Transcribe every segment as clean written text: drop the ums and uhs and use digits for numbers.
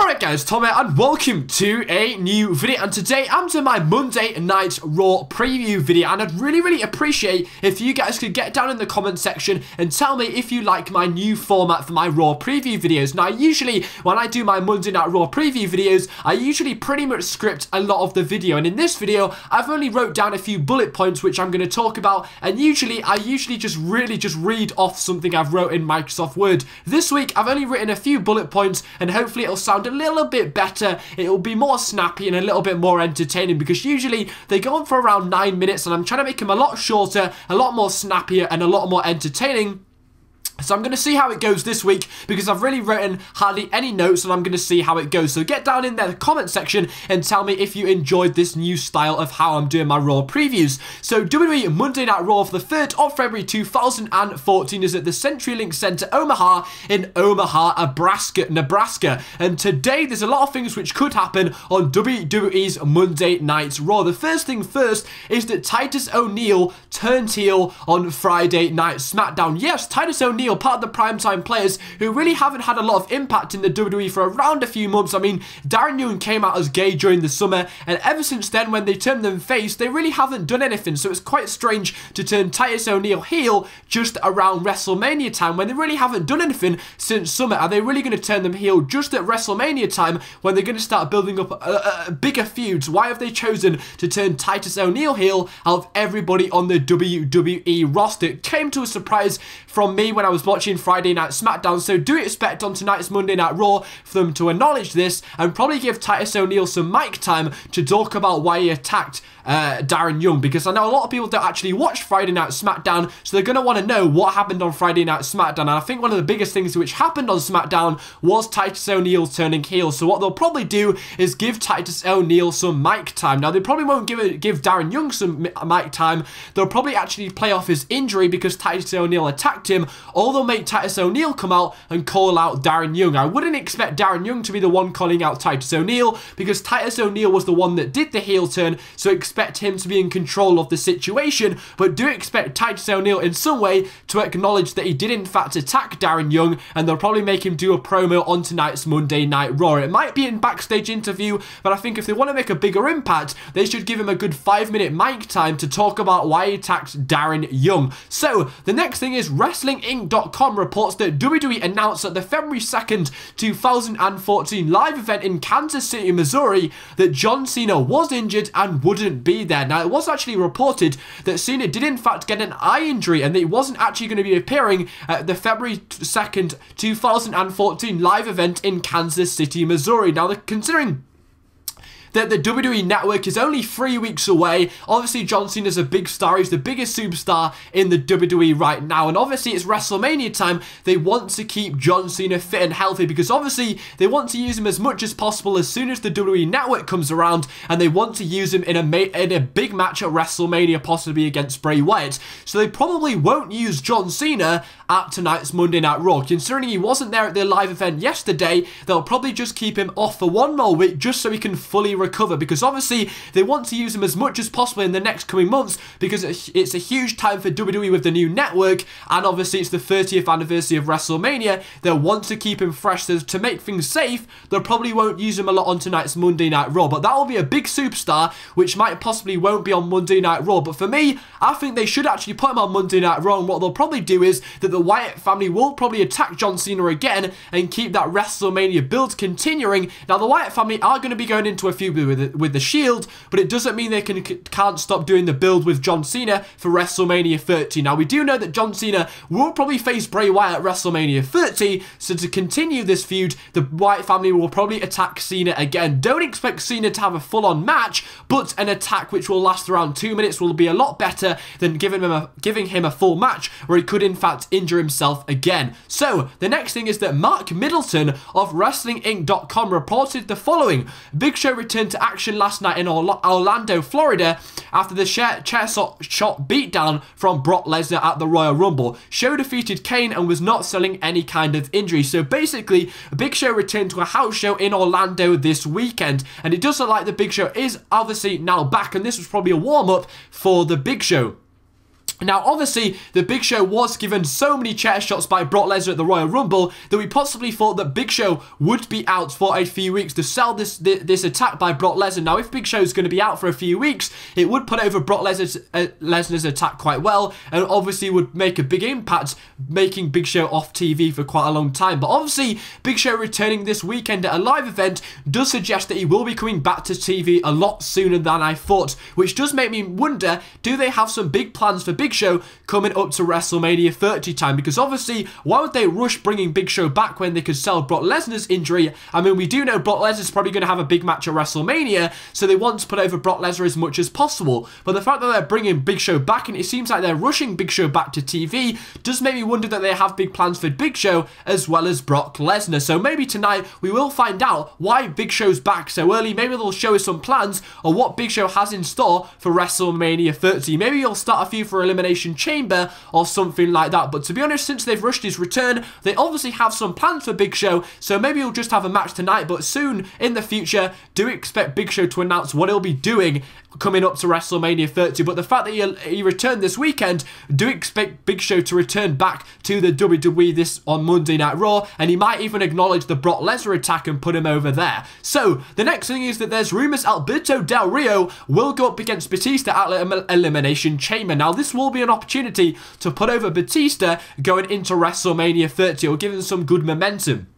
Alright guys, Tom here and welcome to a new video, and today I'm doing my Monday Night Raw preview video, and I'd really appreciate if you guys could get down in the comment section and tell me if you like my new format for my Raw preview videos. Now usually when I do my Monday Night Raw preview videos, I usually pretty much script a lot of the video, and in this video I've only wrote down a few bullet points which I'm going to talk about, and I usually just read off something I've wrote in Microsoft Word. This week I've only written a few bullet points, and hopefully it'll sound a little bit better. It'll be more snappy and a little bit more entertaining, because usually they go on for around 9 minutes, and I'm trying to make them a lot shorter, a lot more snappier, and a lot more entertaining. So I'm going to see how it goes this week, because I've really written hardly any notes, and I'm going to see how it goes. So get down in the comment section and tell me if you enjoyed this new style of how I'm doing my Raw previews. So WWE Monday Night Raw for the 3rd of February 2014 is at the CenturyLink Center, Omaha, in Omaha, Nebraska. And today there's a lot of things which could happen on WWE's Monday Night Raw. The first thing first is that Titus ONeil turned heel on Friday Night SmackDown. Yes, Titus ONeil, part of the primetime players who really haven't had a lot of impact in the WWE for around a few months. I mean, Darren Young came out as gay during the summer, and ever since then, when they turned them face, they really haven't done anything. So it's quite strange to turn Titus ONeil heel just around WrestleMania time, when they really haven't done anything since summer. Are they really going to turn them heel just at WrestleMania time, when they're going to start building up bigger feuds? Why have they chosen to turn Titus ONeil heel out of everybody on the WWE roster? It came to a surprise from me when I was watching Friday Night SmackDown, so do expect on tonight's Monday Night Raw for them to acknowledge this and probably give Titus ONeil some mic time to talk about why he attacked Darren Young, because I know a lot of people don't actually watch Friday Night SmackDown, so they're going to want to know what happened on Friday Night SmackDown. And I think one of the biggest things which happened on SmackDown was Titus ONeil turning heel. So what they'll probably do is give Titus ONeil some mic time. Now they probably won't give Darren Young some mic time. They'll probably actually play off his injury because Titus ONeil attacked him, or they'll make Titus ONeil come out and call out Darren Young. I wouldn't expect Darren Young to be the one calling out Titus ONeil, because Titus ONeil was the one that did the heel turn, so expect him to be in control of the situation, but do expect Titus ONeil in some way to acknowledge that he did in fact attack Darren Young, and they'll probably make him do a promo on tonight's Monday Night Raw. It might be in backstage interview, but I think if they want to make a bigger impact, they should give him a good 5-minute mic time to talk about why he attacked Darren Young. So the next thing is WrestlingInc.com reports that WWE announced at the February 2nd, 2014 live event in Kansas City, Missouri, that John Cena was injured and wouldn't be there. Now, it was actually reported that Cena did in fact get an eye injury, and that he wasn't actually going to be appearing at the February 2nd, 2014 live event in Kansas City, Missouri. Now, considering that the WWE Network is only 3 weeks away. Obviously, John Cena's a big star. He's the biggest superstar in the WWE right now. And obviously, it's WrestleMania time. They want to keep John Cena fit and healthy, because obviously, they want to use him as much as possible as soon as the WWE Network comes around, and they want to use him in a big match at WrestleMania, possibly against Bray Wyatt. So they probably won't use John Cena at tonight's Monday Night Raw. Considering he wasn't there at the live event yesterday, they'll probably just keep him off for one more week just so he can fully recover, because obviously they want to use him as much as possible in the next coming months, because it's a huge time for WWE with the new network, and obviously it's the 30th anniversary of WrestleMania. They'll want to keep him fresh, so to make things safe, they probably won't use him a lot on tonight's Monday Night Raw, but that will be a big superstar, which might possibly won't be on Monday Night Raw. But for me, I think they should actually put him on Monday Night Raw, and what they'll probably do is that the Wyatt family will probably attack John Cena again and keep that WrestleMania build continuing. Now, the Wyatt family are going to be going into a feud with the Shield, but it doesn't mean they can't stop doing the build with John Cena for WrestleMania 30. Now, we do know that John Cena will probably face Bray Wyatt at WrestleMania 30, so to continue this feud, the Wyatt family will probably attack Cena again. Don't expect Cena to have a full-on match, but an attack which will last around 2 minutes will be a lot better than giving him a full match where he could in fact injure himself again. So the next thing is that Mark Middleton of WrestlingInc.com reported the following: Big Show returned to action last night in Orlando, Florida, after the chair shot beatdown from Brock Lesnar at the Royal Rumble. Show defeated Kane and was not selling any kind of injury. So basically, Big Show returned to a house show in Orlando this weekend, and it does look like the Big Show is obviously now back, and this was probably a warm-up for the Big Show. Now, obviously, the Big Show was given so many chair shots by Brock Lesnar at the Royal Rumble that we possibly thought that Big Show would be out for a few weeks to sell this attack by Brock Lesnar. Now, if Big Show is going to be out for a few weeks, it would put over Brock Lesnar's attack quite well, and obviously would make a big impact, making Big Show off TV for quite a long time. But obviously, Big Show returning this weekend at a live event does suggest that he will be coming back to TV a lot sooner than I thought, which does make me wonder, do they have some big plans for Big Show coming up to WrestleMania 30 time? Because obviously, why would they rush bringing Big Show back when they could sell Brock Lesnar's injury? I mean, we do know Brock Lesnar's probably going to have a big match at WrestleMania, so they want to put over Brock Lesnar as much as possible. But the fact that they're bringing Big Show back, and it seems like they're rushing Big Show back to TV, does make me wonder that they have big plans for Big Show as well as Brock Lesnar. So maybe tonight we will find out why Big Show's back so early. Maybe they'll show us some plans on what Big Show has in store for WrestleMania 30. Maybe he'll start a few for Elimination Chamber or something like that. But to be honest, since they've rushed his return, they obviously have some plans for Big Show, so maybe he'll just have a match tonight. But soon in the future, do expect Big Show to announce what he'll be doing coming up to WrestleMania 30. But the fact that he returned this weekend, do expect Big Show to return back to the WWE this on Monday Night Raw, and he might even acknowledge the Brock Lesnar attack and put him over there. So the next thing is that there's rumours Alberto Del Rio will go up against Batista at Elimination Chamber. Now this will be an opportunity to put over Batista going into WrestleMania 30, or give him some good momentum.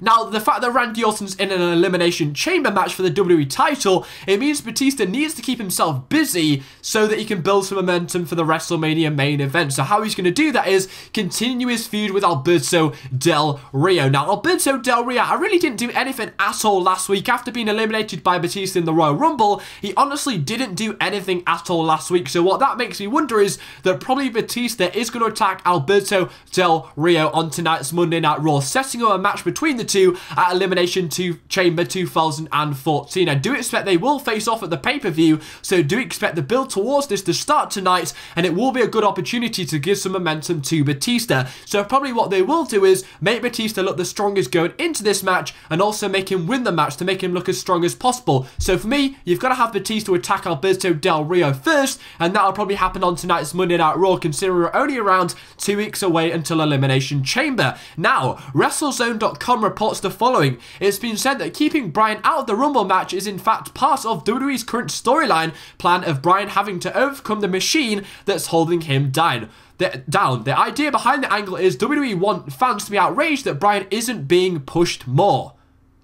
Now, the fact that Randy Orton's in an Elimination Chamber match for the WWE title, it means Batista needs to keep himself busy so that he can build some momentum for the WrestleMania main event. So how he's going to do that is continue his feud with Alberto Del Rio. Now, Alberto Del Rio, I really didn't do anything at all last week. After being eliminated by Batista in the Royal Rumble, he honestly didn't do anything at all last week. So what that makes me wonder is that probably Batista is going to attack Alberto Del Rio on tonight's Monday Night Raw, setting up a match between the two at Elimination Chamber 2014. I do expect they will face off at the pay-per-view, so do expect the build towards this to start tonight, and it will be a good opportunity to give some momentum to Batista. So probably what they will do is make Batista look the strongest going into this match, and also make him win the match to make him look as strong as possible. So for me, you've got to have Batista attack Alberto Del Rio first, and that'll probably happen on tonight's Monday Night Raw, considering we're only around 2 weeks away until Elimination Chamber. Now, WrestleZone.com reports the following. It's been said that keeping Bryan out of the Rumble match is in fact part of WWE's current storyline plan of Bryan having to overcome the machine that's holding him down. The idea behind the angle is WWE want fans to be outraged that Bryan isn't being pushed more.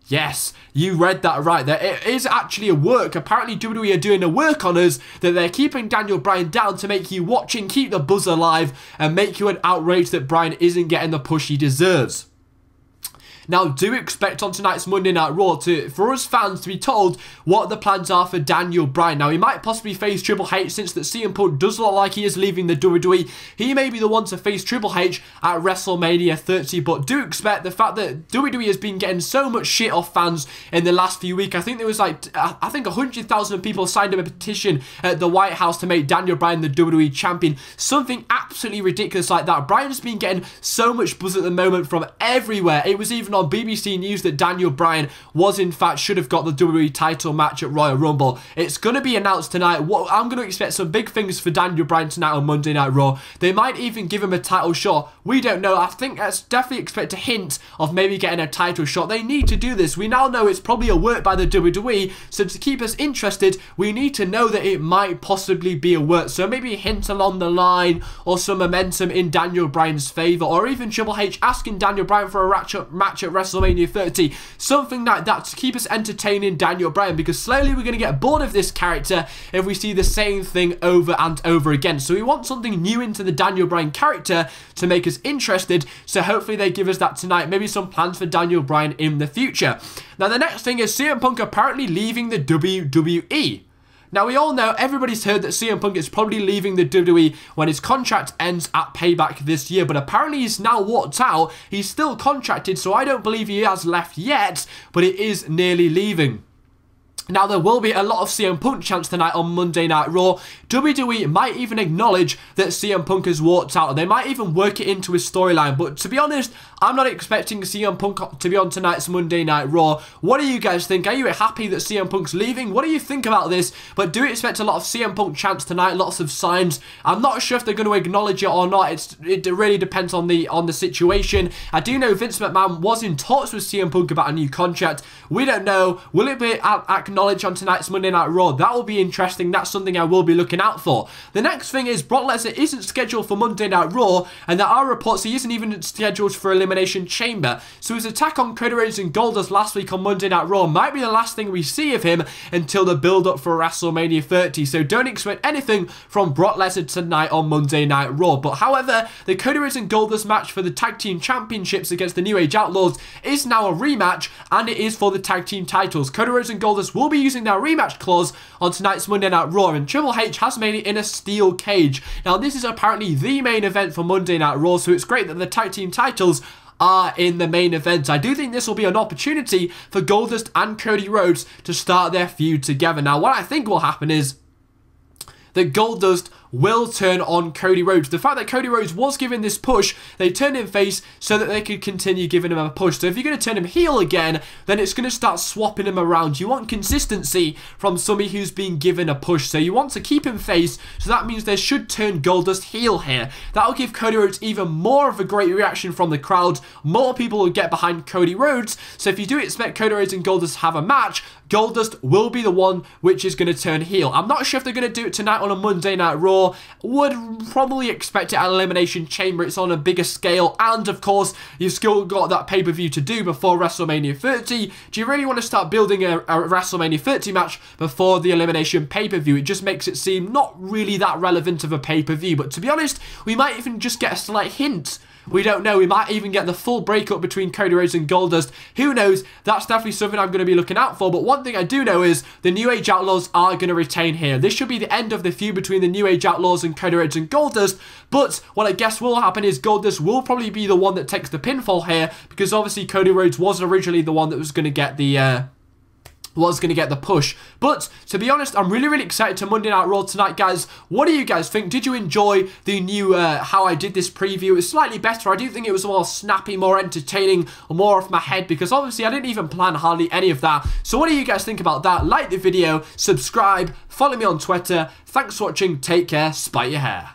Yes, you read that right there. It is actually a work. Apparently WWE are doing a work on us, that they're keeping Daniel Bryan down to make you watch and keep the buzz alive and make you outraged that Bryan isn't getting the push he deserves. Now, do expect on tonight's Monday Night Raw for us fans to be told what the plans are for Daniel Bryan. Now, he might possibly face Triple H, since that CM Punk does look like he is leaving the WWE. He may be the one to face Triple H at WrestleMania 30, but do expect the fact that WWE has been getting so much shit off fans in the last few weeks. I think there was like, 100,000 people signed a petition at the White House to make Daniel Bryan the WWE champion. Something absolutely ridiculous like that. Bryan's been getting so much buzz at the moment from everywhere. It was even on BBC News that Daniel Bryan should have got the WWE title match at Royal Rumble. It's going to be announced tonight. I'm going to expect some big things for Daniel Bryan tonight on Monday Night Raw. They might even give him a title shot. We don't know. I think that's definitely expect a hint of maybe getting a title shot. They need to do this. We now know it's probably a work by the WWE, so to keep us interested, we need to know that it might possibly be a work. So maybe a hint along the line, or some momentum in Daniel Bryan's favour, or even Triple H asking Daniel Bryan for a match at WrestleMania 30, something like that to keep us entertaining Daniel Bryan, because slowly we're going to get bored of this character if we see the same thing over and over again. So we want something new into the Daniel Bryan character to make us interested, so hopefully they give us that tonight. Maybe some plans for Daniel Bryan in the future. Now the next thing is CM Punk apparently leaving the WWE. Now, we all know, everybody's heard that CM Punk is probably leaving the WWE when his contract ends at Payback this year, but apparently he's now walked out. He's still contracted, so I don't believe he has left yet, but it is nearly leaving. Now, there will be a lot of CM Punk chants tonight on Monday Night Raw. WWE might even acknowledge that CM Punk has walked out, and they might even work it into his storyline. But to be honest, I'm not expecting CM Punk to be on tonight's Monday Night Raw. What do you guys think? Are you happy that CM Punk's leaving? What do you think about this? But do expect a lot of CM Punk chants tonight, lots of signs. I'm not sure if they're going to acknowledge it or not. It really depends on the situation. I do know Vince McMahon was in talks with CM Punk about a new contract. We don't know. Will it be acknowledged on tonight's Monday Night Raw? That will be interesting. That's something I will be looking out for. The next thing is Brock Lesnar isn't scheduled for Monday Night Raw, and there are reports he isn't even scheduled for Elimination Chamber. So his attack on Cody Rhodes and Goldust last week on Monday Night Raw might be the last thing we see of him until the build-up for WrestleMania 30. So don't expect anything from Brock Lesnar tonight on Monday Night Raw. But however, the Cody Rhodes and Goldust match for the Tag Team Championships against the New Age Outlaws is now a rematch, and it is for the Tag Team titles. Cody Rhodes and Goldust will be using their rematch clause on tonight's Monday Night Raw, and Triple H has made it in a steel cage. Now, this is apparently the main event for Monday Night Raw, so it's great that the Tag Team titles are in the main event. I do think this will be an opportunity for Goldust and Cody Rhodes to start their feud together. Now, what I think will happen is that Goldust will turn on Cody Rhodes. The fact that Cody Rhodes was given this push, they turned him face so that they could continue giving him a push. So if you're going to turn him heel again, then it's going to start swapping him around. You want consistency from somebody who's been given a push. So you want to keep him face, so that means they should turn Goldust heel here. That'll give Cody Rhodes even more of a great reaction from the crowd. More people will get behind Cody Rhodes. So if you do expect Cody Rhodes and Goldust to have a match, Goldust will be the one which is going to turn heel. I'm not sure if they're going to do it tonight on a Monday Night Raw. Would probably expect it at Elimination Chamber. It's on a bigger scale, and of course you've still got that pay-per-view to do before WrestleMania 30. Do you really want to start building a WrestleMania 30 match before the Elimination pay-per-view? It just makes it seem not really that relevant of a pay-per-view. But to be honest, we might even just get a slight hint. We don't know. We might even get the full breakup between Cody Rhodes and Goldust. Who knows? That's definitely something I'm going to be looking out for. But one thing I do know is the New Age Outlaws are going to retain here. This should be the end of the feud between the New Age Outlaws and Cody Rhodes and Goldust. But what I guess will happen is Goldust will probably be the one that takes the pinfall here, because obviously Cody Rhodes was originally the one that was going to get the push. But to be honest, I'm really excited to Monday Night Raw tonight, guys. What do you guys think? Did you enjoy the new how I did this preview? It was slightly better. I do think it was more snappy, more entertaining, more off my head, because obviously I didn't even plan hardly any of that. So what do you guys think about that? Like the video, subscribe, follow me on Twitter. Thanks for watching. Take care. Spite your hair.